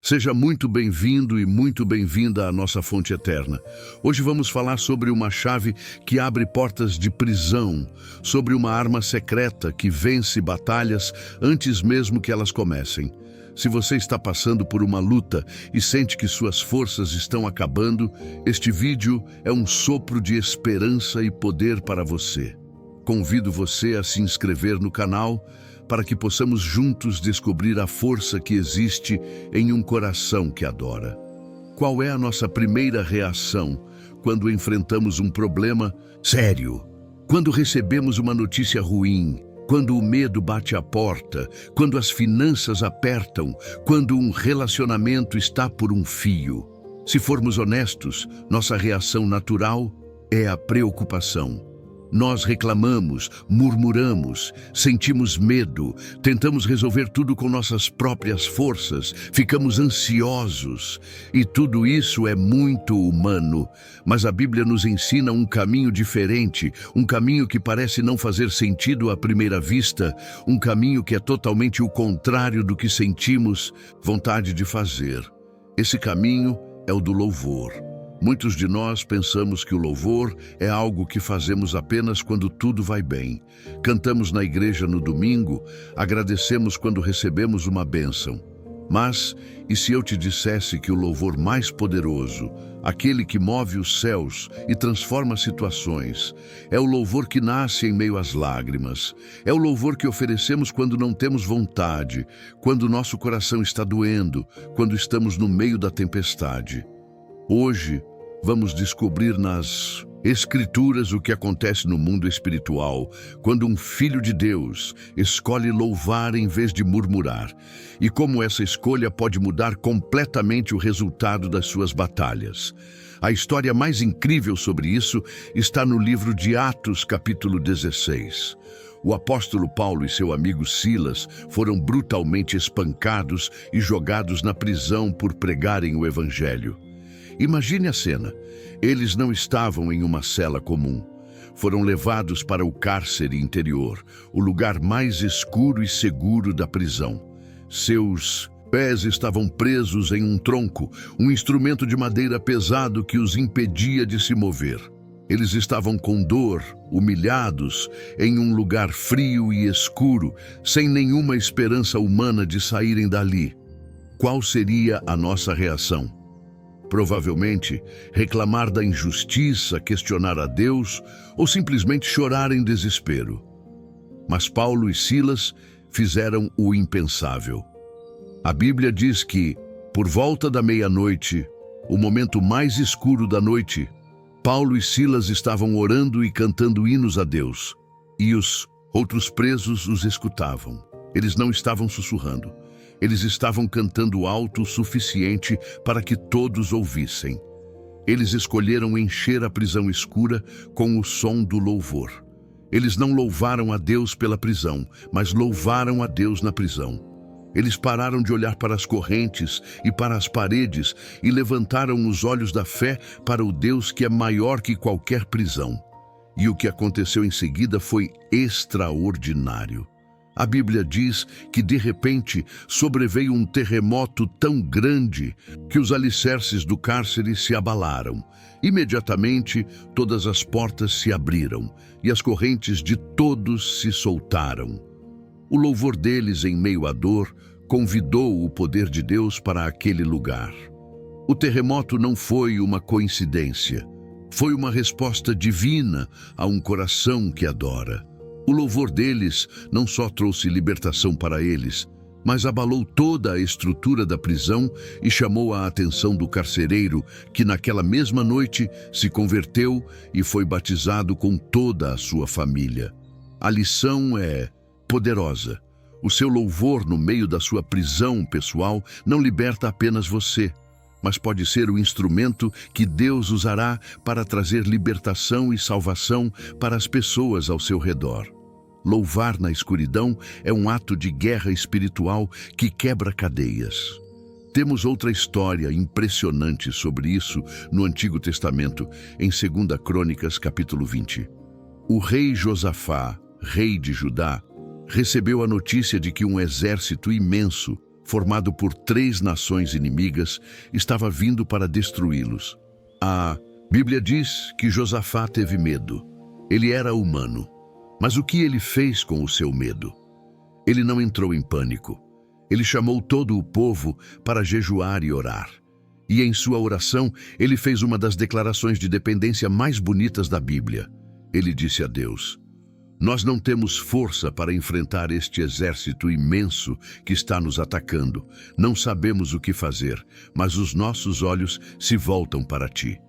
Seja muito bem-vindo e muito bem-vinda à nossa fonte eterna. Hoje vamos falar sobre uma chave que abre portas de prisão, sobre uma arma secreta que vence batalhas antes mesmo que elas comecem. Se você está passando por uma luta e sente que suas forças estão acabando, este vídeo é um sopro de esperança e poder para você. Convido você a se inscrever no canal para que possamos juntos descobrir a força que existe em um coração que adora. Qual é a nossa primeira reação quando enfrentamos um problema sério? Quando recebemos uma notícia ruim? Quando o medo bate à porta? Quando as finanças apertam? Quando um relacionamento está por um fio? Se formos honestos, nossa reação natural é a preocupação. Nós reclamamos, murmuramos, sentimos medo, tentamos resolver tudo com nossas próprias forças, ficamos ansiosos. E tudo isso é muito humano. Mas a Bíblia nos ensina um caminho diferente, um caminho que parece não fazer sentido à primeira vista, um caminho que é totalmente o contrário do que sentimos vontade de fazer. Esse caminho é o do louvor. Muitos de nós pensamos que o louvor é algo que fazemos apenas quando tudo vai bem. Cantamos na igreja no domingo, agradecemos quando recebemos uma bênção. Mas, e se eu te dissesse que o louvor mais poderoso, aquele que move os céus e transforma situações, é o louvor que nasce em meio às lágrimas, é o louvor que oferecemos quando não temos vontade, quando nosso coração está doendo, quando estamos no meio da tempestade. Hoje, vamos descobrir nas Escrituras o que acontece no mundo espiritual quando um filho de Deus escolhe louvar em vez de murmurar, e como essa escolha pode mudar completamente o resultado das suas batalhas. A história mais incrível sobre isso está no livro de Atos, capítulo 16. O apóstolo Paulo e seu amigo Silas foram brutalmente espancados e jogados na prisão por pregarem o evangelho. Imagine a cena. Eles não estavam em uma cela comum. Foram levados para o cárcere interior, o lugar mais escuro e seguro da prisão. Seus pés estavam presos em um tronco, um instrumento de madeira pesado que os impedia de se mover. Eles estavam com dor, humilhados, em um lugar frio e escuro, sem nenhuma esperança humana de saírem dali. Qual seria a nossa reação? Provavelmente, reclamar da injustiça, questionar a Deus ou simplesmente chorar em desespero. Mas Paulo e Silas fizeram o impensável. A Bíblia diz que, por volta da meia-noite, o momento mais escuro da noite, Paulo e Silas estavam orando e cantando hinos a Deus, e os outros presos os escutavam. Eles não estavam sussurrando. Eles estavam cantando alto o suficiente para que todos ouvissem. Eles escolheram encher a prisão escura com o som do louvor. Eles não louvaram a Deus pela prisão, mas louvaram a Deus na prisão. Eles pararam de olhar para as correntes e para as paredes e levantaram os olhos da fé para o Deus que é maior que qualquer prisão. E o que aconteceu em seguida foi extraordinário. A Bíblia diz que, de repente, sobreveio um terremoto tão grande que os alicerces do cárcere se abalaram. Imediatamente, todas as portas se abriram e as correntes de todos se soltaram. O louvor deles, em meio à dor, convidou o poder de Deus para aquele lugar. O terremoto não foi uma coincidência. Foi uma resposta divina a um coração que adora. O louvor deles não só trouxe libertação para eles, mas abalou toda a estrutura da prisão e chamou a atenção do carcereiro, que naquela mesma noite se converteu e foi batizado com toda a sua família. A lição é poderosa. O seu louvor no meio da sua prisão pessoal não liberta apenas você, mas pode ser o instrumento que Deus usará para trazer libertação e salvação para as pessoas ao seu redor. Louvar na escuridão é um ato de guerra espiritual que quebra cadeias. Temos outra história impressionante sobre isso no Antigo Testamento, em 2 Crônicas, capítulo 20. O rei Josafá, rei de Judá, recebeu a notícia de que um exército imenso formado por 3 nações inimigas, estava vindo para destruí-los. A Bíblia diz que Josafá teve medo. Ele era humano. Mas o que ele fez com o seu medo? Ele não entrou em pânico. Ele chamou todo o povo para jejuar e orar. E em sua oração, ele fez uma das declarações de dependência mais bonitas da Bíblia. Ele disse a Deus: nós não temos força para enfrentar este exército imenso que está nos atacando. Não sabemos o que fazer, mas os nossos olhos se voltam para ti.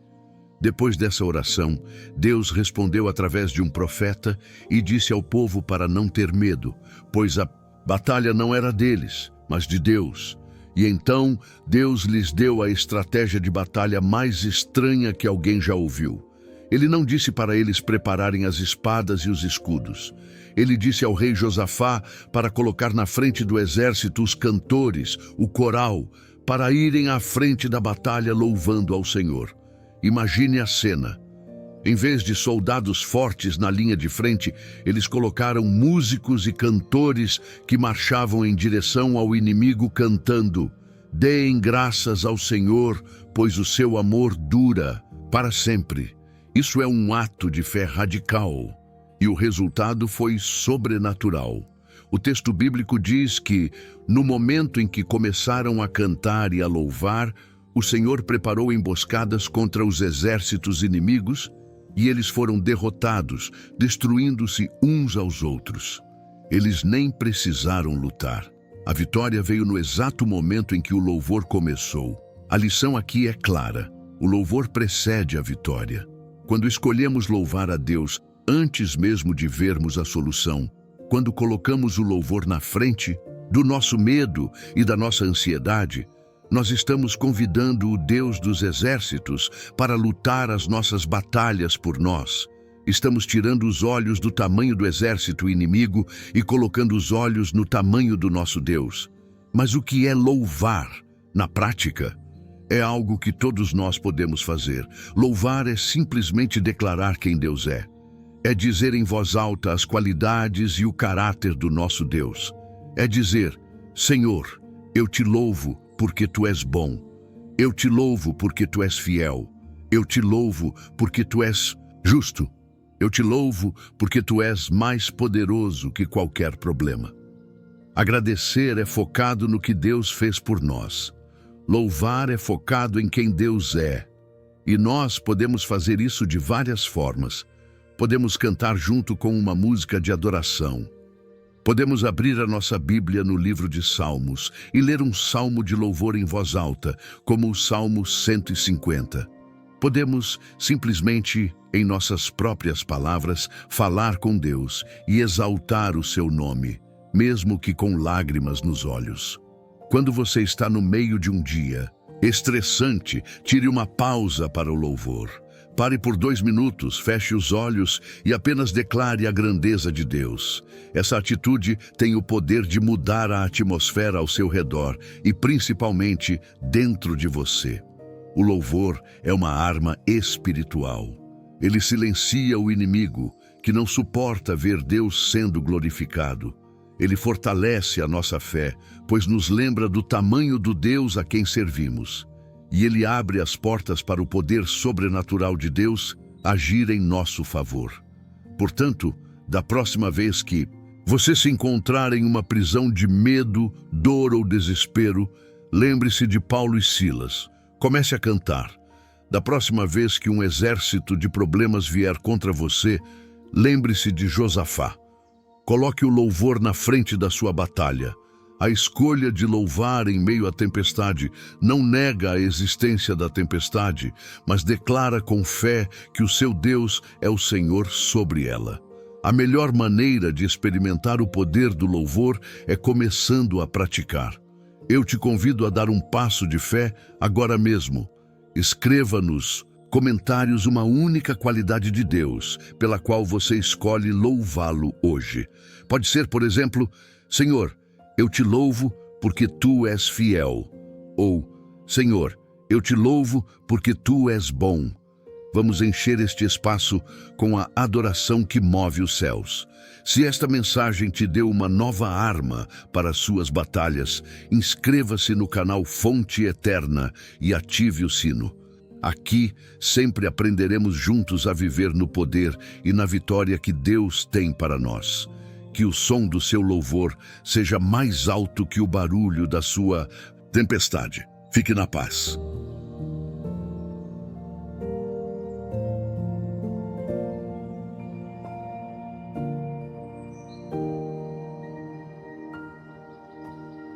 Depois dessa oração, Deus respondeu através de um profeta e disse ao povo para não ter medo, pois a batalha não era deles, mas de Deus. E então Deus lhes deu a estratégia de batalha mais estranha que alguém já ouviu. Ele não disse para eles prepararem as espadas e os escudos. Ele disse ao rei Josafá para colocar na frente do exército os cantores, o coral, para irem à frente da batalha louvando ao Senhor. Imagine a cena. Em vez de soldados fortes na linha de frente, eles colocaram músicos e cantores que marchavam em direção ao inimigo cantando: deem graças ao Senhor, pois o seu amor dura para sempre. Isso é um ato de fé radical, e o resultado foi sobrenatural. O texto bíblico diz que, no momento em que começaram a cantar e a louvar, o Senhor preparou emboscadas contra os exércitos inimigos, e eles foram derrotados, destruindo-se uns aos outros. Eles nem precisaram lutar. A vitória veio no exato momento em que o louvor começou. A lição aqui é clara: o louvor precede a vitória. Quando escolhemos louvar a Deus antes mesmo de vermos a solução, quando colocamos o louvor na frente do nosso medo e da nossa ansiedade, nós estamos convidando o Deus dos exércitos para lutar as nossas batalhas por nós. Estamos tirando os olhos do tamanho do exército inimigo e colocando os olhos no tamanho do nosso Deus. Mas o que é louvar, na prática? É algo que todos nós podemos fazer. Louvar é simplesmente declarar quem Deus é. É dizer em voz alta as qualidades e o caráter do nosso Deus. É dizer: Senhor, eu te louvo porque tu és bom. Eu te louvo porque tu és fiel. Eu te louvo porque tu és justo. Eu te louvo porque tu és mais poderoso que qualquer problema. Agradecer é focado no que Deus fez por nós. Louvar é focado em quem Deus é. E nós podemos fazer isso de várias formas. Podemos cantar junto com uma música de adoração. Podemos abrir a nossa Bíblia no livro de Salmos e ler um salmo de louvor em voz alta, como o Salmo 150. Podemos simplesmente, em nossas próprias palavras, falar com Deus e exaltar o seu nome, mesmo que com lágrimas nos olhos. Quando você está no meio de um dia estressante, tire uma pausa para o louvor. Pare por 2 minutos, feche os olhos e apenas declare a grandeza de Deus. Essa atitude tem o poder de mudar a atmosfera ao seu redor e principalmente dentro de você. O louvor é uma arma espiritual. Ele silencia o inimigo, que não suporta ver Deus sendo glorificado. Ele fortalece a nossa fé, pois nos lembra do tamanho do Deus a quem servimos. E ele abre as portas para o poder sobrenatural de Deus agir em nosso favor. Portanto, da próxima vez que você se encontrar em uma prisão de medo, dor ou desespero, lembre-se de Paulo e Silas. Comece a cantar. Da próxima vez que um exército de problemas vier contra você, lembre-se de Josafá. Coloque o louvor na frente da sua batalha. A escolha de louvar em meio à tempestade não nega a existência da tempestade, mas declara com fé que o seu Deus é o Senhor sobre ela. A melhor maneira de experimentar o poder do louvor é começando a praticar. Eu te convido a dar um passo de fé agora mesmo. Escreva nos comentários uma única qualidade de Deus pela qual você escolhe louvá-lo hoje. Pode ser, por exemplo, Senhor, eu te louvo porque tu és fiel. Ou, Senhor, eu te louvo porque tu és bom. Vamos encher este espaço com a adoração que move os céus. Se esta mensagem te deu uma nova arma para as suas batalhas, inscreva-se no canal Fonte Eterna e ative o sino. Aqui sempre aprenderemos juntos a viver no poder e na vitória que Deus tem para nós. Que o som do seu louvor seja mais alto que o barulho da sua tempestade. Fique na paz.